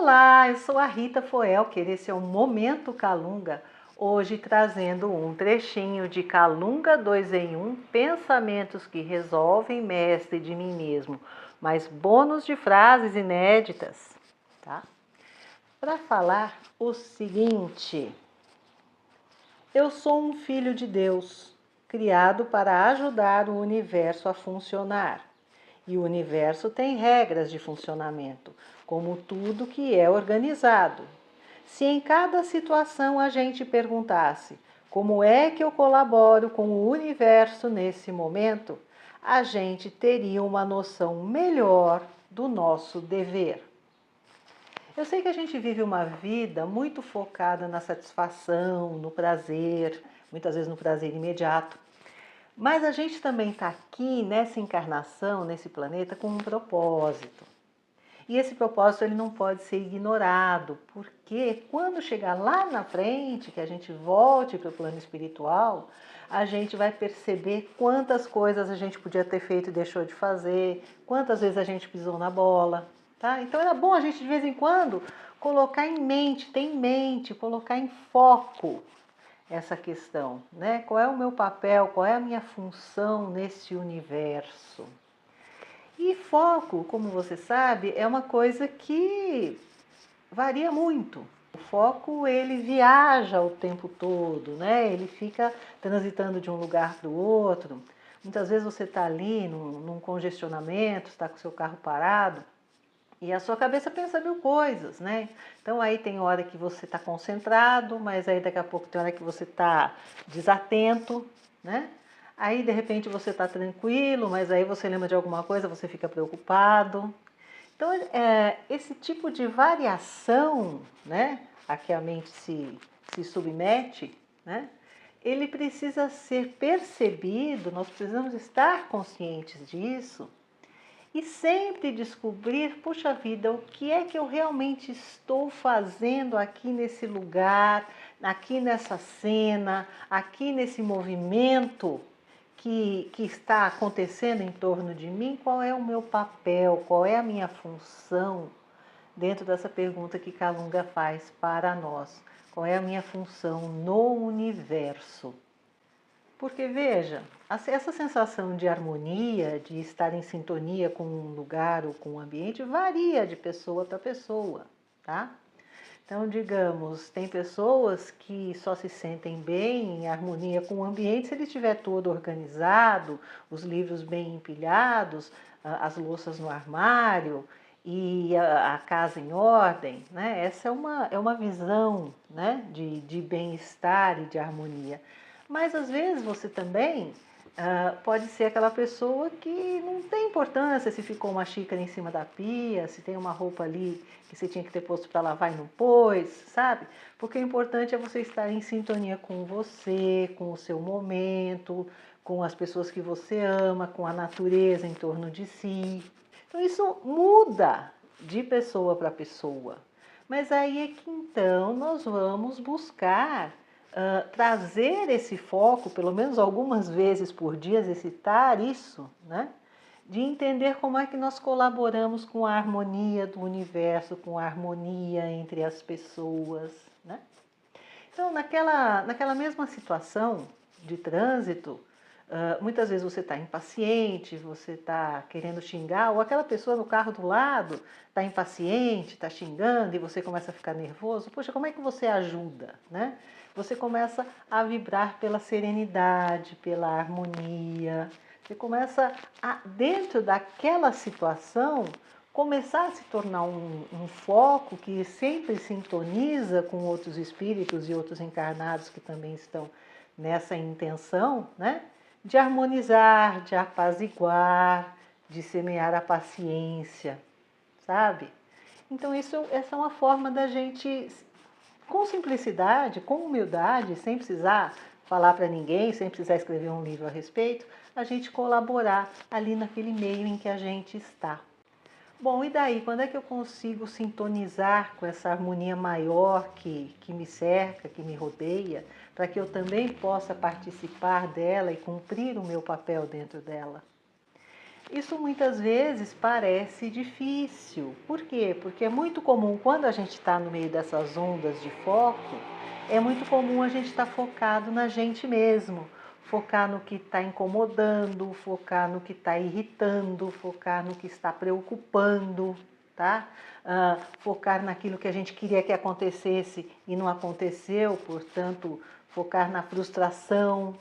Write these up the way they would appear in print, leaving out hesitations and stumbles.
Olá, eu sou a Rita Foelker, esse é o Momento Calunga, hoje trazendo um trechinho de Calunga 2 em 1, Pensamentos que Resolvem, Mestre de Mim Mesmo, mais bônus de frases inéditas, tá? Para falar o seguinte: eu sou um filho de Deus, criado para ajudar o universo a funcionar. E o universo tem regras de funcionamento, como tudo que é organizado. Se em cada situação a gente perguntasse como é que eu colaboro com o universo nesse momento, a gente teria uma noção melhor do nosso dever. Eu sei que a gente vive uma vida muito focada na satisfação, no prazer, muitas vezes no prazer imediato. Mas a gente também está aqui nessa encarnação, nesse planeta, com um propósito. E esse propósito ele não pode ser ignorado, porque quando chegar lá na frente, que a gente volte para o plano espiritual, a gente vai perceber quantas coisas a gente podia ter feito e deixou de fazer, quantas vezes a gente pisou na bola, tá? Então era bom a gente de vez em quando colocar em mente, ter em mente, colocar em foco essa questão, né? Qual é o meu papel, qual é a minha função nesse universo? E foco, como você sabe, é uma coisa que varia muito. O foco, ele viaja o tempo todo, né? Ele fica transitando de um lugar para o outro. Muitas vezes você está ali num congestionamento, está com o seu carro parado, e a sua cabeça pensa mil coisas, né? Então aí tem hora que você está concentrado, mas aí daqui a pouco tem hora que você está desatento, né? Aí de repente você está tranquilo, mas aí você lembra de alguma coisa, você fica preocupado. Então esse tipo de variação, né, a que a mente se submete, né? Ele precisa ser percebido, nós precisamos estar conscientes disso e sempre descobrir, puxa vida, o que é que eu realmente estou fazendo aqui nesse lugar, aqui nessa cena, aqui nesse movimento que está acontecendo em torno de mim, qual é o meu papel, qual é a minha função dentro dessa pergunta que Calunga faz para nós. Qual é a minha função no universo? Porque veja, essa sensação de harmonia, de estar em sintonia com um lugar ou com um ambiente, varia de pessoa para pessoa, tá? Então, digamos, tem pessoas que só se sentem bem em harmonia com o ambiente se ele estiver todo organizado, os livros bem empilhados, as louças no armário e a casa em ordem, né? Essa é uma visão, né, de bem-estar e de harmonia. Mas às vezes você também pode ser aquela pessoa que não tem importância se ficou uma xícara em cima da pia, se tem uma roupa ali que você tinha que ter posto para lavar e não pôs, sabe? Porque o importante é você estar em sintonia com você, com o seu momento, com as pessoas que você ama, com a natureza em torno de si. Então isso muda de pessoa para pessoa. Mas aí é que então nós vamos buscar trazer esse foco, pelo menos algumas vezes por dia, exercitar isso, né? De entender como é que nós colaboramos com a harmonia do universo, com a harmonia entre as pessoas, né? Então, naquela mesma situação de trânsito, muitas vezes você está impaciente, você está querendo xingar, ou aquela pessoa no carro do lado está impaciente, está xingando e você começa a ficar nervoso. Poxa, como é que você ajuda, né? Você começa a vibrar pela serenidade, pela harmonia. Você começa a, dentro daquela situação, começar a se tornar um foco que sempre sintoniza com outros espíritos e outros encarnados que também estão nessa intenção, né? De harmonizar, de apaziguar, de semear a paciência, sabe? Então essa é uma forma da gente, com simplicidade, com humildade, sem precisar falar para ninguém, sem precisar escrever um livro a respeito, a gente colaborar ali naquele meio em que a gente está. Bom, e daí? Quando é que eu consigo sintonizar com essa harmonia maior que me cerca, que me rodeia, para que eu também possa participar dela e cumprir o meu papel dentro dela? Isso muitas vezes parece difícil. Por quê? Porque é muito comum, quando a gente está no meio dessas ondas de foco, é muito comum a gente estar focado na gente mesmo. Focar no que está incomodando, focar no que está irritando, focar no que está preocupando, tá? Focar naquilo que a gente queria que acontecesse e não aconteceu, portanto, focar na frustração,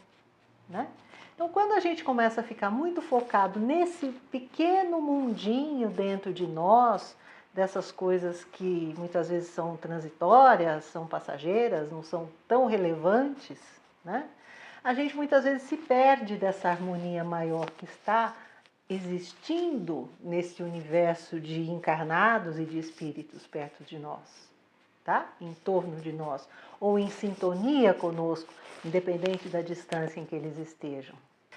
né? Então, quando a gente começa a ficar muito focado nesse pequeno mundinho dentro de nós, dessas coisas que muitas vezes são transitórias, são passageiras, não são tão relevantes, né? A gente muitas vezes se perde dessa harmonia maior que está existindo nesse universo de encarnados e de espíritos perto de nós, tá? Em torno de nós, ou em sintonia conosco, independente da distância em que eles estejam.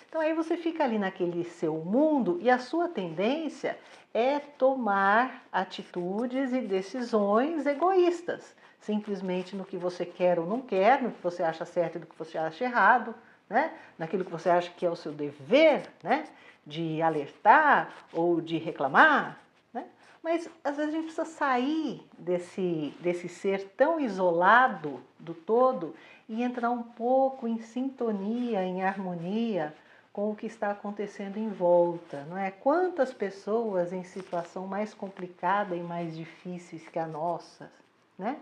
Então aí você fica ali naquele seu mundo e a sua tendência é tomar atitudes e decisões egoístas, simplesmente no que você quer ou não quer, no que você acha certo e no que você acha errado, né? Naquilo que você acha que é o seu dever, né? De alertar ou de reclamar, né? Mas às vezes a gente precisa sair desse ser tão isolado do todo e entrar um pouco em sintonia, em harmonia com o que está acontecendo em volta, não é? Quantas pessoas em situação mais complicada e mais difíceis que a nossa, né?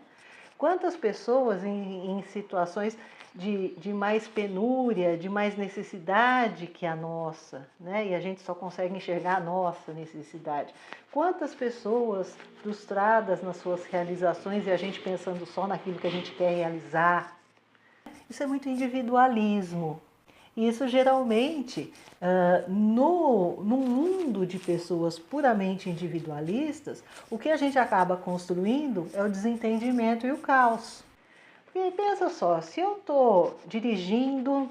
Quantas pessoas em situações de mais penúria, de mais necessidade que a nossa, né? E a gente só consegue enxergar a nossa necessidade. Quantas pessoas frustradas nas suas realizações e a gente pensando só naquilo que a gente quer realizar. Isso é muito individualismo. Isso geralmente, no mundo de pessoas puramente individualistas, o que a gente acaba construindo é o desentendimento e o caos. Porque pensa só, se eu estou dirigindo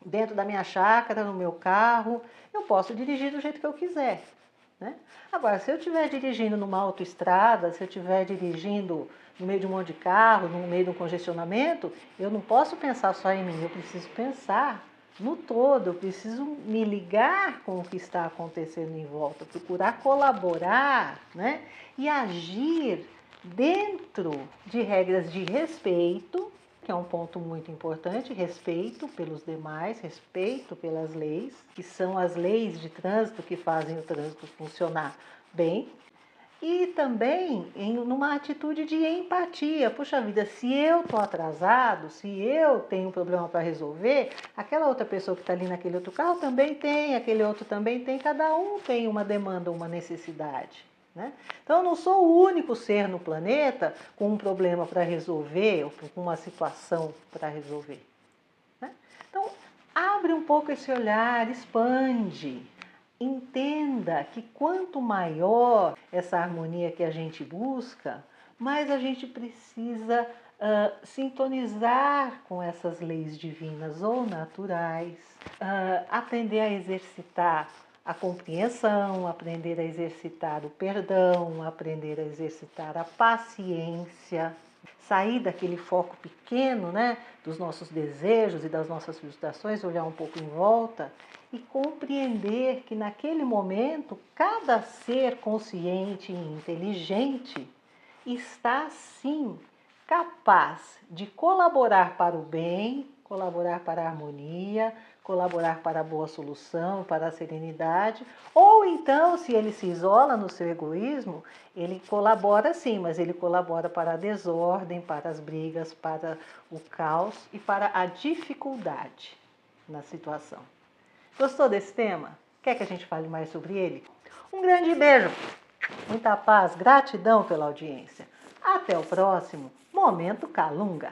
dentro da minha chácara, no meu carro, eu posso dirigir do jeito que eu quiser, né? Agora, se eu estiver dirigindo numa autoestrada, se eu estiver dirigindo no meio de um monte de carro, no meio de um congestionamento, eu não posso pensar só em mim, eu preciso pensar no todo, eu preciso me ligar com o que está acontecendo em volta, procurar colaborar, né? E agir dentro de regras de respeito, que é um ponto muito importante, respeito pelos demais, respeito pelas leis, que são as leis de trânsito que fazem o trânsito funcionar bem, e também numa atitude de empatia. Puxa vida, se eu estou atrasado, se eu tenho um problema para resolver, aquela outra pessoa que está ali naquele outro carro também tem, aquele outro também tem, cada um tem uma demanda, uma necessidade, né? Então eu não sou o único ser no planeta com um problema para resolver, ou com uma situação para resolver, né? Então abre um pouco esse olhar, expande. Entenda que quanto maior essa harmonia que a gente busca, mais a gente precisa sintonizar com essas leis divinas ou naturais, aprender a exercitar a compreensão, aprender a exercitar o perdão, aprender a exercitar a paciência, sair daquele foco pequeno, né, dos nossos desejos e das nossas frustrações, olhar um pouco em volta e compreender que naquele momento cada ser consciente e inteligente está sim capaz de colaborar para o bem, colaborar para a harmonia, colaborar para a boa solução, para a serenidade, ou então, se ele se isola no seu egoísmo, ele colabora sim, mas ele colabora para a desordem, para as brigas, para o caos e para a dificuldade na situação. Gostou desse tema? Quer que a gente fale mais sobre ele? Um grande beijo, muita paz, gratidão pela audiência. Até o próximo Momento Calunga.